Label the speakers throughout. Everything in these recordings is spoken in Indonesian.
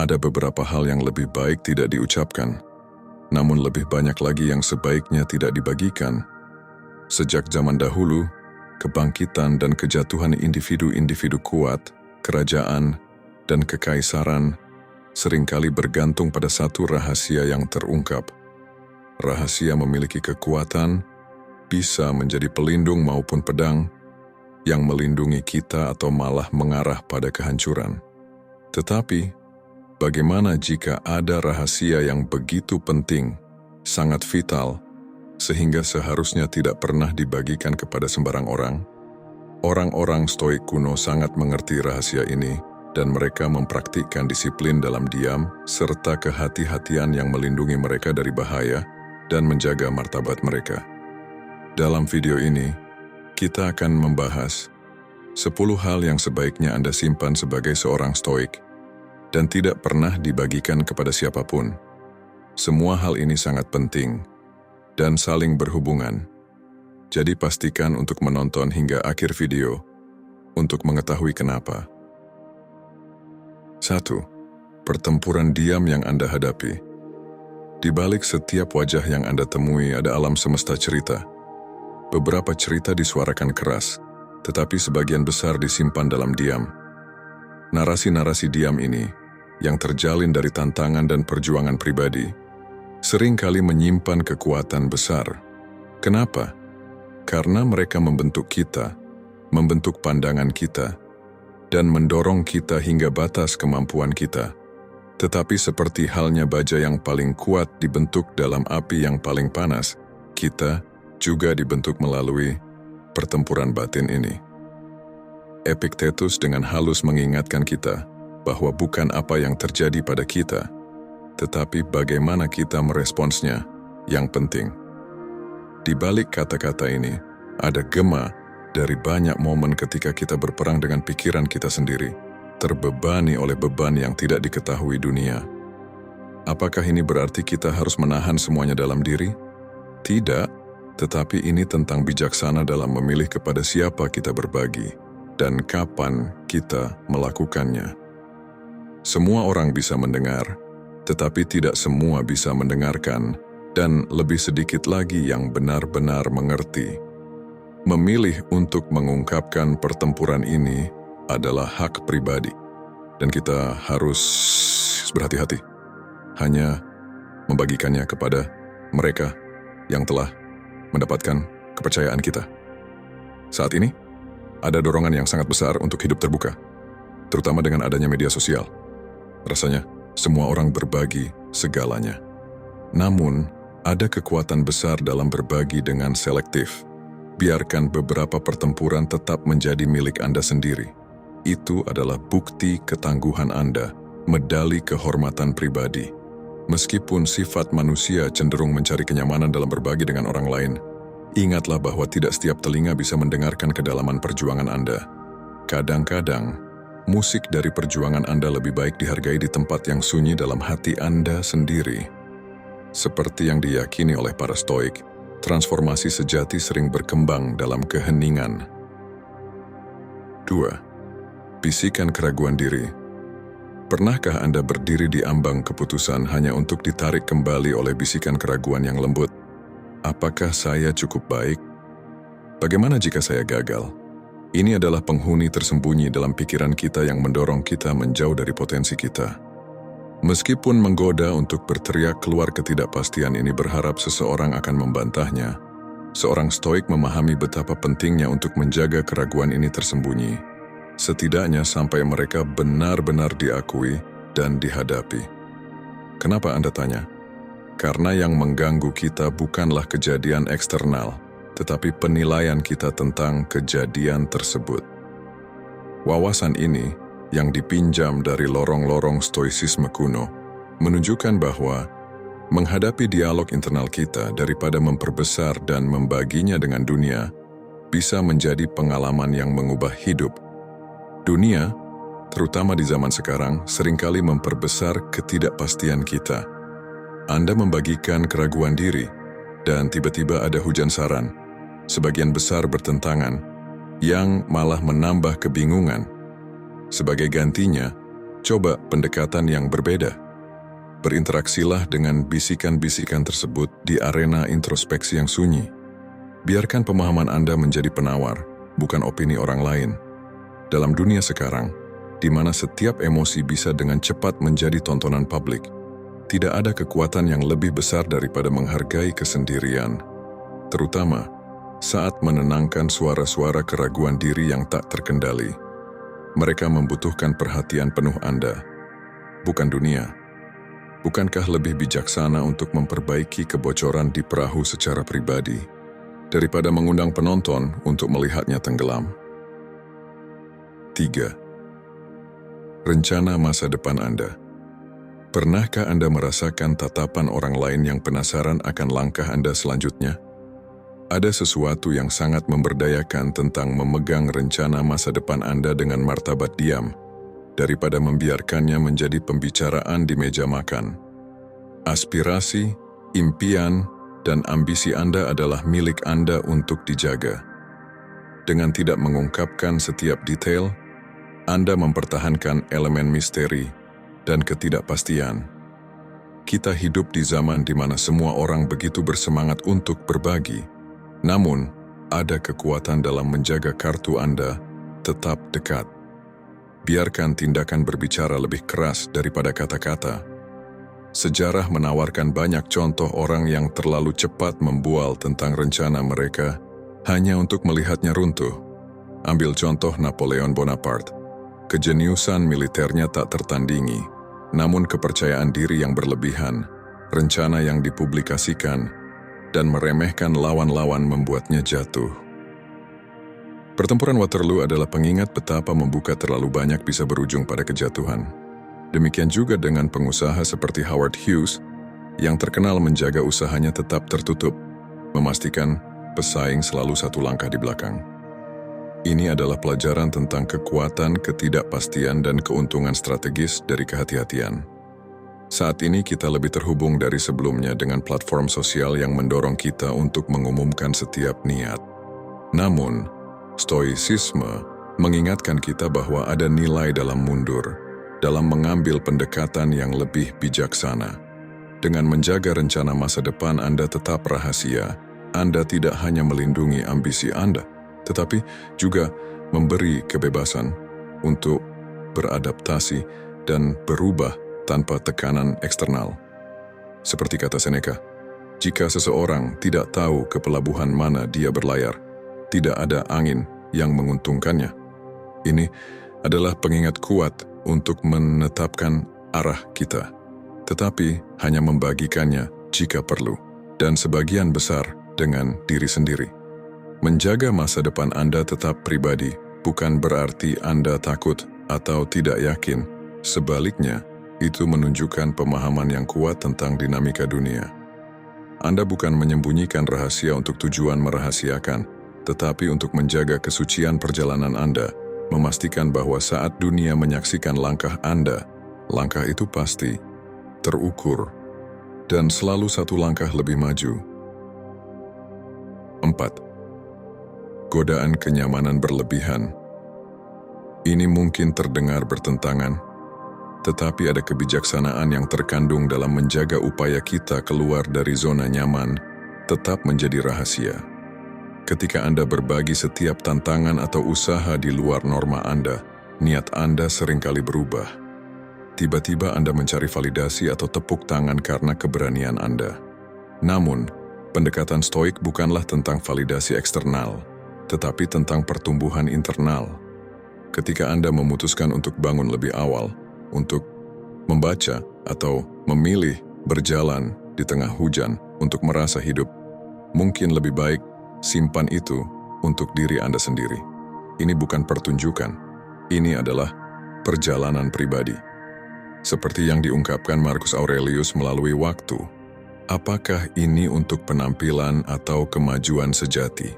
Speaker 1: Ada beberapa hal yang lebih baik tidak diucapkan, namun lebih banyak lagi yang sebaiknya tidak dibagikan. Sejak zaman dahulu, kebangkitan dan kejatuhan individu-individu kuat, kerajaan, dan kekaisaran seringkali bergantung pada satu rahasia yang terungkap. Rahasia memiliki kekuatan, bisa menjadi pelindung maupun pedang, yang melindungi kita atau malah mengarah pada kehancuran. Tetapi, bagaimana jika ada rahasia yang begitu penting, sangat vital, sehingga seharusnya tidak pernah dibagikan kepada sembarang orang? Orang-orang Stoik kuno sangat mengerti rahasia ini, dan mereka mempraktikkan disiplin dalam diam serta kehati-hatian yang melindungi mereka dari bahaya dan menjaga martabat mereka. Dalam video ini, kita akan membahas 10 hal yang sebaiknya Anda simpan sebagai seorang Stoik dan tidak pernah dibagikan kepada siapapun. Semua hal ini sangat penting dan saling berhubungan. Jadi pastikan untuk menonton hingga akhir video untuk mengetahui kenapa. 1. Pertempuran diam yang Anda hadapi. Di balik setiap wajah yang Anda temui ada alam semesta cerita. Beberapa cerita disuarakan keras, tetapi sebagian besar disimpan dalam diam. Narasi-narasi diam ini, yang terjalin dari tantangan dan perjuangan pribadi, seringkali menyimpan kekuatan besar. Kenapa? Karena mereka membentuk kita, membentuk pandangan kita, dan mendorong kita hingga batas kemampuan kita. Tetapi seperti halnya baja yang paling kuat dibentuk dalam api yang paling panas, kita juga dibentuk melalui pertempuran batin ini. Epictetus dengan halus mengingatkan kita bahwa bukan apa yang terjadi pada kita, tetapi bagaimana kita meresponsnya yang penting. Di balik kata-kata ini, ada gema dari banyak momen ketika kita berperang dengan pikiran kita sendiri, terbebani oleh beban yang tidak diketahui dunia. Apakah ini berarti kita harus menahan semuanya dalam diri? Tidak, tetapi ini tentang bijaksana dalam memilih kepada siapa kita berbagi dan kapan kita melakukannya. Semua orang bisa mendengar, tetapi tidak semua bisa mendengarkan, dan lebih sedikit lagi yang benar-benar mengerti. Memilih untuk mengungkapkan pertempuran ini adalah hak pribadi, dan kita harus berhati-hati hanya membagikannya kepada mereka yang telah mendapatkan kepercayaan kita. Saat ini, ada dorongan yang sangat besar untuk hidup terbuka, terutama dengan adanya media sosial. Rasanya, semua orang berbagi segalanya. Namun, ada kekuatan besar dalam berbagi dengan selektif. Biarkan beberapa pertempuran tetap menjadi milik Anda sendiri. Itu adalah bukti ketangguhan Anda, medali kehormatan pribadi. Meskipun sifat manusia cenderung mencari kenyamanan dalam berbagi dengan orang lain, ingatlah bahwa tidak setiap telinga bisa mendengarkan kedalaman perjuangan Anda. Kadang-kadang, musik dari perjuangan Anda lebih baik dihargai di tempat yang sunyi dalam hati Anda sendiri. Seperti yang diyakini oleh para Stoik, transformasi sejati sering berkembang dalam keheningan. 2. Bisikan keraguan diri. Pernahkah Anda berdiri di ambang keputusan hanya untuk ditarik kembali oleh bisikan keraguan yang lembut? Apakah saya cukup baik? Bagaimana jika saya gagal? Ini adalah penghuni tersembunyi dalam pikiran kita yang mendorong kita menjauh dari potensi kita. Meskipun menggoda untuk berteriak keluar ketidakpastian ini berharap seseorang akan membantahnya, seorang Stoik memahami betapa pentingnya untuk menjaga keraguan ini tersembunyi, setidaknya sampai mereka benar-benar diakui dan dihadapi. Kenapa Anda tanya? Karena yang mengganggu kita bukanlah kejadian eksternal, tetapi penilaian kita tentang kejadian tersebut. Wawasan ini, yang dipinjam dari lorong-lorong stoisisme kuno, menunjukkan bahwa menghadapi dialog internal kita daripada memperbesar dan membaginya dengan dunia, bisa menjadi pengalaman yang mengubah hidup. Dunia, terutama di zaman sekarang, seringkali memperbesar ketidakpastian kita. Anda membagikan keraguan diri, dan tiba-tiba ada hujan saran, sebagian besar bertentangan, yang malah menambah kebingungan. Sebagai gantinya, Coba pendekatan yang berbeda. Berinteraksilah dengan bisikan-bisikan tersebut di arena introspeksi yang sunyi. Biarkan pemahaman Anda menjadi penawar, bukan opini orang lain. Dalam dunia sekarang, di mana setiap emosi bisa dengan cepat menjadi tontonan publik, tidak ada kekuatan yang lebih besar daripada menghargai kesendirian, terutama saat menenangkan suara-suara keraguan diri yang tak terkendali. Mereka membutuhkan perhatian penuh Anda, bukan dunia. Bukankah lebih bijaksana untuk memperbaiki kebocoran di perahu secara pribadi, daripada mengundang penonton untuk melihatnya tenggelam? 3. Rencana masa depan Anda. Pernahkah Anda merasakan tatapan orang lain yang penasaran akan langkah Anda selanjutnya? Ada sesuatu yang sangat memberdayakan tentang memegang rencana masa depan Anda dengan martabat diam, daripada membiarkannya menjadi pembicaraan di meja makan. Aspirasi, impian, dan ambisi Anda adalah milik Anda untuk dijaga. Dengan tidak mengungkapkan setiap detail, Anda mempertahankan elemen misteri dan ketidakpastian. Kita hidup di zaman di mana semua orang begitu bersemangat untuk berbagi. Namun, ada kekuatan dalam menjaga kartu Anda tetap dekat. Biarkan tindakan berbicara lebih keras daripada kata-kata. Sejarah menawarkan banyak contoh orang yang terlalu cepat membual tentang rencana mereka hanya untuk melihatnya runtuh. Ambil contoh Napoleon Bonaparte. Kejeniusan militernya tak tertandingi, namun kepercayaan diri yang berlebihan, rencana yang dipublikasikan, dan meremehkan lawan-lawan membuatnya jatuh. Pertempuran Waterloo adalah pengingat betapa membuka terlalu banyak bisa berujung pada kejatuhan. Demikian juga dengan pengusaha seperti Howard Hughes, yang terkenal menjaga usahanya tetap tertutup, memastikan pesaing selalu satu langkah di belakang. Ini adalah pelajaran tentang kekuatan, ketidakpastian, dan keuntungan strategis dari kehati-hatian. Saat ini kita lebih terhubung dari sebelumnya dengan platform sosial yang mendorong kita untuk mengumumkan setiap niat. Namun, stoicisme mengingatkan kita bahwa ada nilai dalam mundur, dalam mengambil pendekatan yang lebih bijaksana. Dengan menjaga rencana masa depan Anda tetap rahasia, Anda tidak hanya melindungi ambisi Anda, tetapi juga memberi kebebasan untuk beradaptasi dan berubah tanpa tekanan eksternal. Seperti kata Seneca, jika seseorang tidak tahu ke pelabuhan mana dia berlayar, tidak ada angin yang menguntungkannya. Ini adalah pengingat kuat untuk menetapkan arah kita, tetapi hanya membagikannya jika perlu, dan sebagian besar dengan diri sendiri. Menjaga masa depan Anda tetap pribadi, bukan berarti Anda takut atau tidak yakin. Sebaliknya, itu menunjukkan pemahaman yang kuat tentang dinamika dunia. Anda bukan menyembunyikan rahasia untuk tujuan merahasiakan, tetapi untuk menjaga kesucian perjalanan Anda, memastikan bahwa saat dunia menyaksikan langkah Anda, langkah itu pasti, terukur, dan selalu satu langkah lebih maju. 4. Godaan kenyamanan berlebihan. Ini mungkin terdengar bertentangan, tetapi ada kebijaksanaan yang terkandung dalam menjaga upaya kita keluar dari zona nyaman tetap menjadi rahasia. Ketika Anda berbagi setiap tantangan atau usaha di luar norma Anda, niat Anda seringkali berubah. Tiba-tiba Anda mencari validasi atau tepuk tangan karena keberanian Anda. Namun, pendekatan stoik bukanlah tentang validasi eksternal, tetapi tentang pertumbuhan internal. Ketika Anda memutuskan untuk bangun lebih awal, untuk membaca atau memilih berjalan di tengah hujan untuk merasa hidup, mungkin lebih baik simpan itu untuk diri Anda sendiri. Ini bukan pertunjukan, ini adalah perjalanan pribadi. Seperti yang diungkapkan Marcus Aurelius melalui waktu, apakah ini untuk penampilan atau kemajuan sejati?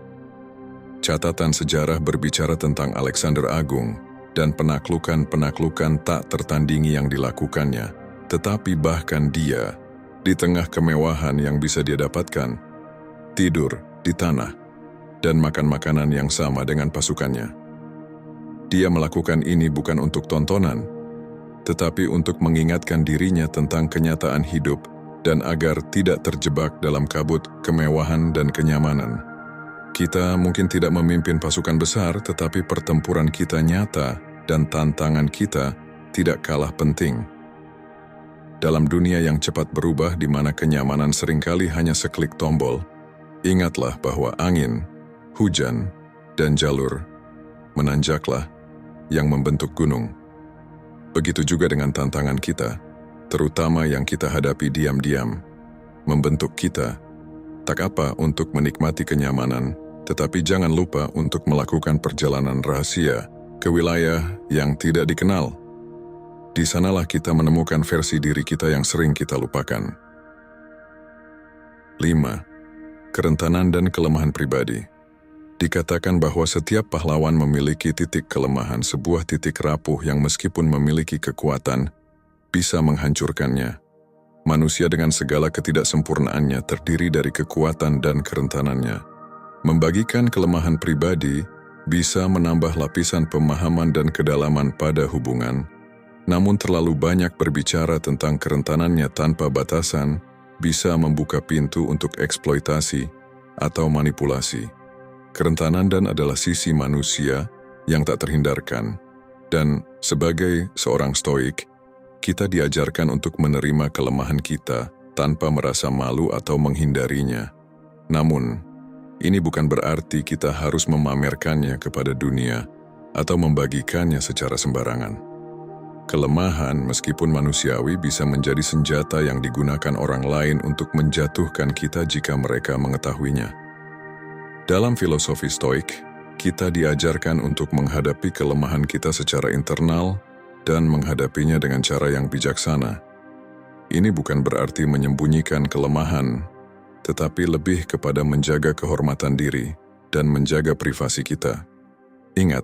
Speaker 1: Catatan sejarah berbicara tentang Alexander Agung dan penaklukan-penaklukan tak tertandingi yang dilakukannya, tetapi bahkan dia, di tengah kemewahan yang bisa dia dapatkan, tidur di tanah dan makan makanan yang sama dengan pasukannya. Dia melakukan ini bukan untuk tontonan, tetapi untuk mengingatkan dirinya tentang kenyataan hidup dan agar tidak terjebak dalam kabut kemewahan dan kenyamanan. Kita mungkin tidak memimpin pasukan besar, tetapi pertempuran kita nyata dan tantangan kita tidak kalah penting. Dalam dunia yang cepat berubah di mana kenyamanan seringkali hanya seklik tombol, ingatlah bahwa angin, hujan, dan jalur menanjaklah yang membentuk gunung. Begitu juga dengan tantangan kita, terutama yang kita hadapi diam-diam, membentuk kita. Tak apa untuk menikmati kenyamanan, tetapi jangan lupa untuk melakukan perjalanan rahasia ke wilayah yang tidak dikenal. Di sanalah kita menemukan versi diri kita yang sering kita lupakan. 5. Kerentanan dan kelemahan pribadi. Dikatakan bahwa setiap pahlawan memiliki titik kelemahan, sebuah titik rapuh yang meskipun memiliki kekuatan, bisa menghancurkannya. Manusia dengan segala ketidaksempurnaannya terdiri dari kekuatan dan kerentanannya. Membagikan kelemahan pribadi bisa menambah lapisan pemahaman dan kedalaman pada hubungan, namun terlalu banyak berbicara tentang kerentanannya tanpa batasan bisa membuka pintu untuk eksploitasi atau manipulasi. Kerentanan adalah sisi manusia yang tak terhindarkan, dan sebagai seorang stoik, kita diajarkan untuk menerima kelemahan kita tanpa merasa malu atau menghindarinya. Namun, ini bukan berarti kita harus memamerkannya kepada dunia atau membagikannya secara sembarangan. Kelemahan, meskipun manusiawi, bisa menjadi senjata yang digunakan orang lain untuk menjatuhkan kita jika mereka mengetahuinya. Dalam filosofi Stoik, kita diajarkan untuk menghadapi kelemahan kita secara internal dan menghadapinya dengan cara yang bijaksana. Ini bukan berarti menyembunyikan kelemahan, tetapi lebih kepada menjaga kehormatan diri dan menjaga privasi kita. Ingat,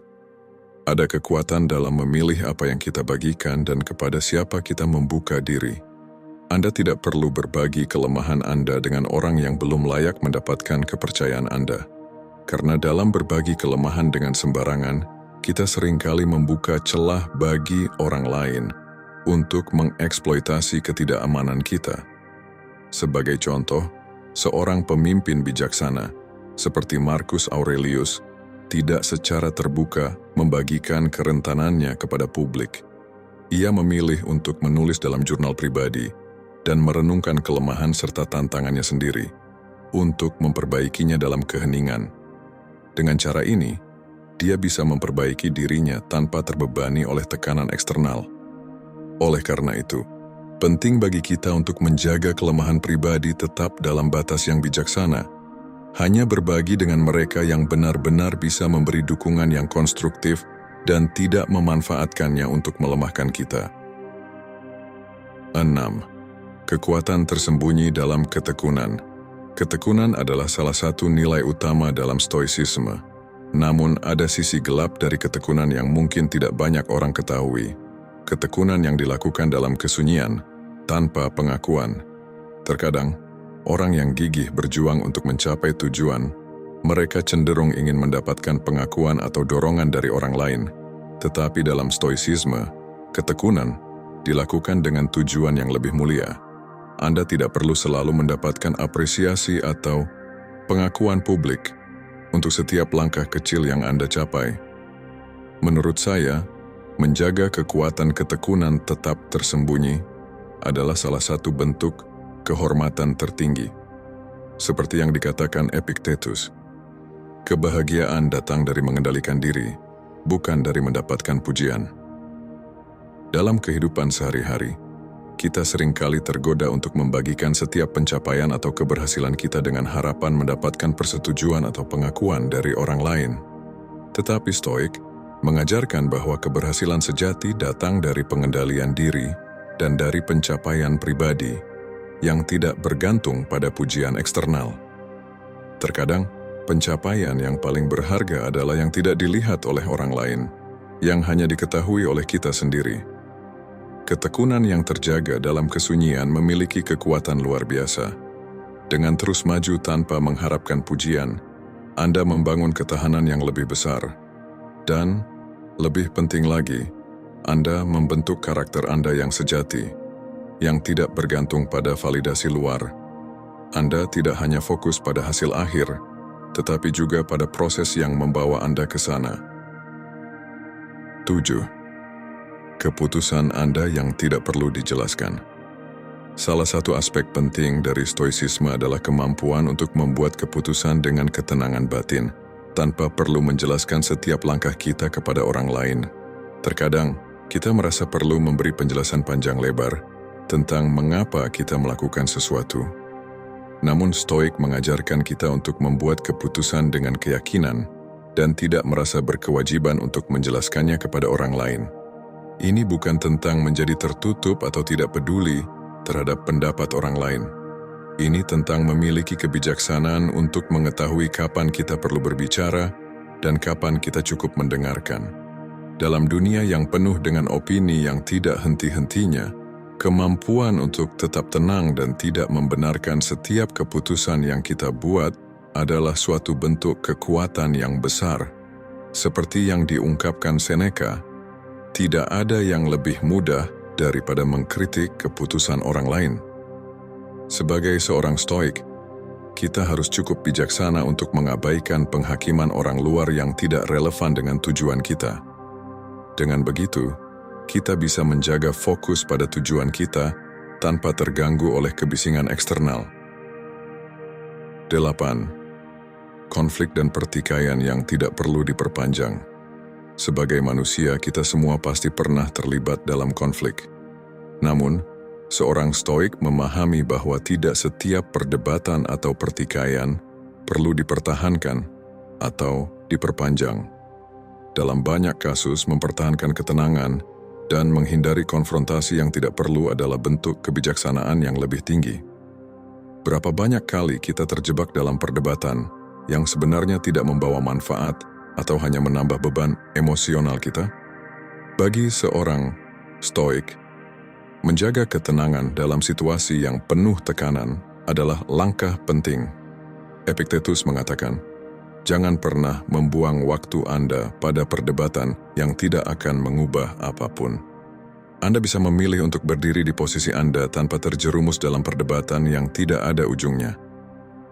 Speaker 1: ada kekuatan dalam memilih apa yang kita bagikan dan kepada siapa kita membuka diri. Anda tidak perlu berbagi kelemahan Anda dengan orang yang belum layak mendapatkan kepercayaan Anda. Karena dalam berbagi kelemahan dengan sembarangan, kita seringkali membuka celah bagi orang lain untuk mengeksploitasi ketidakamanan kita. Sebagai contoh, seorang pemimpin bijaksana seperti Marcus Aurelius tidak secara terbuka membagikan kerentanannya kepada publik. Ia memilih untuk menulis dalam jurnal pribadi dan merenungkan kelemahan serta tantangannya sendiri untuk memperbaikinya dalam keheningan. Dengan cara ini, dia bisa memperbaiki dirinya tanpa terbebani oleh tekanan eksternal. Oleh karena itu, penting bagi kita untuk menjaga kelemahan pribadi tetap dalam batas yang bijaksana. Hanya berbagi dengan mereka yang benar-benar bisa memberi dukungan yang konstruktif dan tidak memanfaatkannya untuk melemahkan kita. 6. Kekuatan tersembunyi dalam ketekunan. Ketekunan adalah salah satu nilai utama dalam stoicisme. Namun ada sisi gelap dari ketekunan yang mungkin tidak banyak orang ketahui. Ketekunan yang dilakukan dalam kesunyian, tanpa pengakuan. Terkadang, orang yang gigih berjuang untuk mencapai tujuan, mereka cenderung ingin mendapatkan pengakuan atau dorongan dari orang lain. Tetapi dalam stoicisme, ketekunan dilakukan dengan tujuan yang lebih mulia. Anda tidak perlu selalu mendapatkan apresiasi atau pengakuan publik untuk setiap langkah kecil yang Anda capai. Menurut saya, menjaga kekuatan ketekunan tetap tersembunyi adalah salah satu bentuk kehormatan tertinggi. Seperti yang dikatakan Epictetus, kebahagiaan datang dari mengendalikan diri, bukan dari mendapatkan pujian. Dalam kehidupan sehari-hari, kita seringkali tergoda untuk membagikan setiap pencapaian atau keberhasilan kita dengan harapan mendapatkan persetujuan atau pengakuan dari orang lain. Tetapi Stoik mengajarkan bahwa keberhasilan sejati datang dari pengendalian diri dan dari pencapaian pribadi yang tidak bergantung pada pujian eksternal. Terkadang, pencapaian yang paling berharga adalah yang tidak dilihat oleh orang lain, yang hanya diketahui oleh kita sendiri. Ketekunan yang terjaga dalam kesunyian memiliki kekuatan luar biasa. Dengan terus maju tanpa mengharapkan pujian, Anda membangun ketahanan yang lebih besar. Dan, lebih penting lagi, Anda membentuk karakter Anda yang sejati, yang tidak bergantung pada validasi luar. Anda tidak hanya fokus pada hasil akhir, tetapi juga pada proses yang membawa Anda ke sana. 7. Keputusan Anda yang tidak perlu dijelaskan. Salah satu aspek penting dari stoicisme adalah kemampuan untuk membuat keputusan dengan ketenangan batin, tanpa perlu menjelaskan setiap langkah kita kepada orang lain. Terkadang, kita merasa perlu memberi penjelasan panjang lebar tentang mengapa kita melakukan sesuatu. Namun Stoik mengajarkan kita untuk membuat keputusan dengan keyakinan dan tidak merasa berkewajiban untuk menjelaskannya kepada orang lain. Ini bukan tentang menjadi tertutup atau tidak peduli terhadap pendapat orang lain. Ini tentang memiliki kebijaksanaan untuk mengetahui kapan kita perlu berbicara dan kapan kita cukup mendengarkan. Dalam dunia yang penuh dengan opini yang tidak henti-hentinya, kemampuan untuk tetap tenang dan tidak membenarkan setiap keputusan yang kita buat adalah suatu bentuk kekuatan yang besar. Seperti yang diungkapkan Seneca, tidak ada yang lebih mudah daripada mengkritik keputusan orang lain. Sebagai seorang Stoik, kita harus cukup bijaksana untuk mengabaikan penghakiman orang luar yang tidak relevan dengan tujuan kita. Dengan begitu, kita bisa menjaga fokus pada tujuan kita tanpa terganggu oleh kebisingan eksternal. 8. Konflik dan pertikaian yang tidak perlu diperpanjang. Sebagai manusia, kita semua pasti pernah terlibat dalam konflik. Namun, seorang Stoik memahami bahwa tidak setiap perdebatan atau pertikaian perlu dipertahankan atau diperpanjang. Dalam banyak kasus, mempertahankan ketenangan dan menghindari konfrontasi yang tidak perlu adalah bentuk kebijaksanaan yang lebih tinggi. Berapa banyak kali kita terjebak dalam perdebatan yang sebenarnya tidak membawa manfaat atau hanya menambah beban emosional kita? Bagi seorang Stoik, menjaga ketenangan dalam situasi yang penuh tekanan adalah langkah penting. Epictetus mengatakan, jangan pernah membuang waktu Anda pada perdebatan yang tidak akan mengubah apapun. Anda bisa memilih untuk berdiri di posisi Anda tanpa terjerumus dalam perdebatan yang tidak ada ujungnya.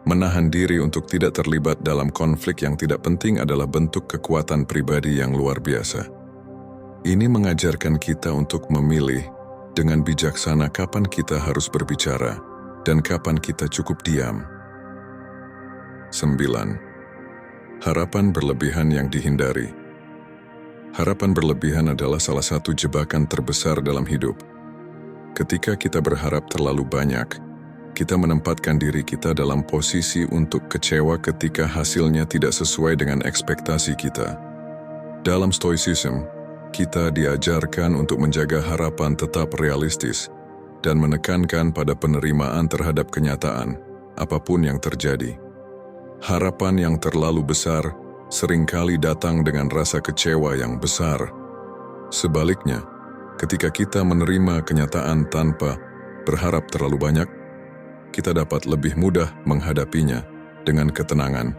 Speaker 1: Menahan diri untuk tidak terlibat dalam konflik yang tidak penting adalah bentuk kekuatan pribadi yang luar biasa. Ini mengajarkan kita untuk memilih dengan bijaksana kapan kita harus berbicara dan kapan kita cukup diam. 9. Harapan berlebihan yang dihindari. Harapan berlebihan adalah salah satu jebakan terbesar dalam hidup. Ketika kita berharap terlalu banyak, kita menempatkan diri kita dalam posisi untuk kecewa ketika hasilnya tidak sesuai dengan ekspektasi kita. Dalam Stoicism, kita diajarkan untuk menjaga harapan tetap realistis dan menekankan pada penerimaan terhadap kenyataan, apapun yang terjadi. Harapan yang terlalu besar seringkali datang dengan rasa kecewa yang besar. Sebaliknya, ketika kita menerima kenyataan tanpa berharap terlalu banyak, kita dapat lebih mudah menghadapinya dengan ketenangan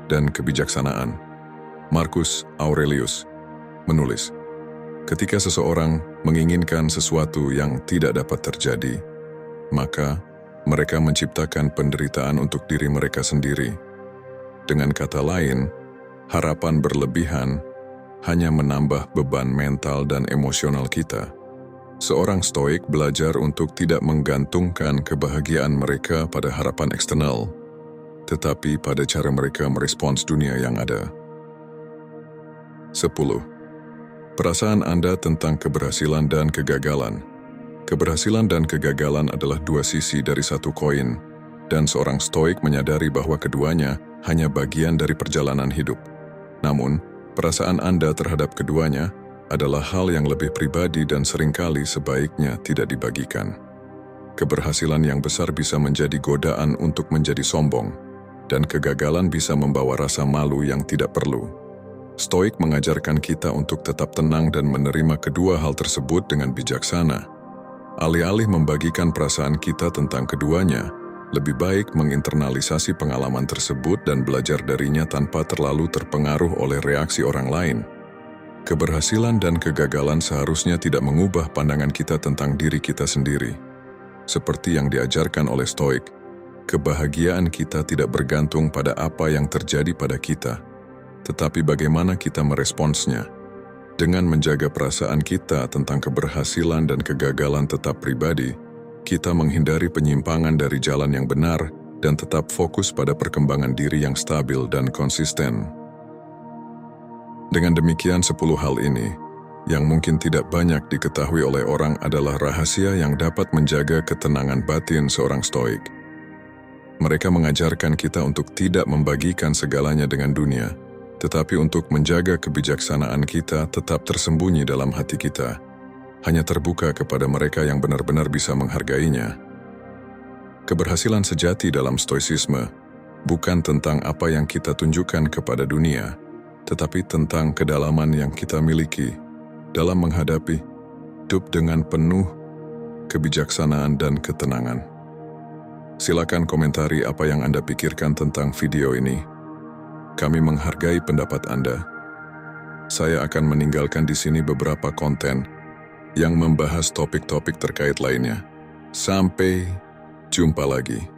Speaker 1: dan kebijaksanaan. Marcus Aurelius menulis, ketika seseorang menginginkan sesuatu yang tidak dapat terjadi, maka mereka menciptakan penderitaan untuk diri mereka sendiri. Dengan kata lain, harapan berlebihan hanya menambah beban mental dan emosional kita. Seorang Stoik belajar untuk tidak menggantungkan kebahagiaan mereka pada harapan eksternal, tetapi pada cara mereka merespons dunia yang ada. 10. Perasaan Anda tentang keberhasilan dan kegagalan. Keberhasilan dan kegagalan adalah dua sisi dari satu koin, dan seorang Stoik menyadari bahwa keduanya hanya bagian dari perjalanan hidup. Namun, perasaan Anda terhadap keduanya adalah hal yang lebih pribadi dan seringkali sebaiknya tidak dibagikan. Keberhasilan yang besar bisa menjadi godaan untuk menjadi sombong, dan kegagalan bisa membawa rasa malu yang tidak perlu. Stoik mengajarkan kita untuk tetap tenang dan menerima kedua hal tersebut dengan bijaksana. Alih-alih membagikan perasaan kita tentang keduanya, lebih baik menginternalisasi pengalaman tersebut dan belajar darinya tanpa terlalu terpengaruh oleh reaksi orang lain. Keberhasilan dan kegagalan seharusnya tidak mengubah pandangan kita tentang diri kita sendiri. Seperti yang diajarkan oleh Stoik, kebahagiaan kita tidak bergantung pada apa yang terjadi pada kita, tetapi bagaimana kita meresponsnya. Dengan menjaga perasaan kita tentang keberhasilan dan kegagalan tetap pribadi, kita menghindari penyimpangan dari jalan yang benar dan tetap fokus pada perkembangan diri yang stabil dan konsisten. Dengan demikian 10 hal ini, yang mungkin tidak banyak diketahui oleh orang adalah rahasia yang dapat menjaga ketenangan batin seorang Stoik. Mereka mengajarkan kita untuk tidak membagikan segalanya dengan dunia, tetapi untuk menjaga kebijaksanaan kita tetap tersembunyi dalam hati kita, hanya terbuka kepada mereka yang benar-benar bisa menghargainya. Keberhasilan sejati dalam Stoicisme bukan tentang apa yang kita tunjukkan kepada dunia, tetapi tentang kedalaman yang kita miliki dalam menghadapi hidup dengan penuh kebijaksanaan dan ketenangan. Silakan komentari apa yang Anda pikirkan tentang video ini. Kami menghargai pendapat Anda. Saya akan meninggalkan di sini beberapa konten yang membahas topik-topik terkait lainnya. Sampai jumpa lagi.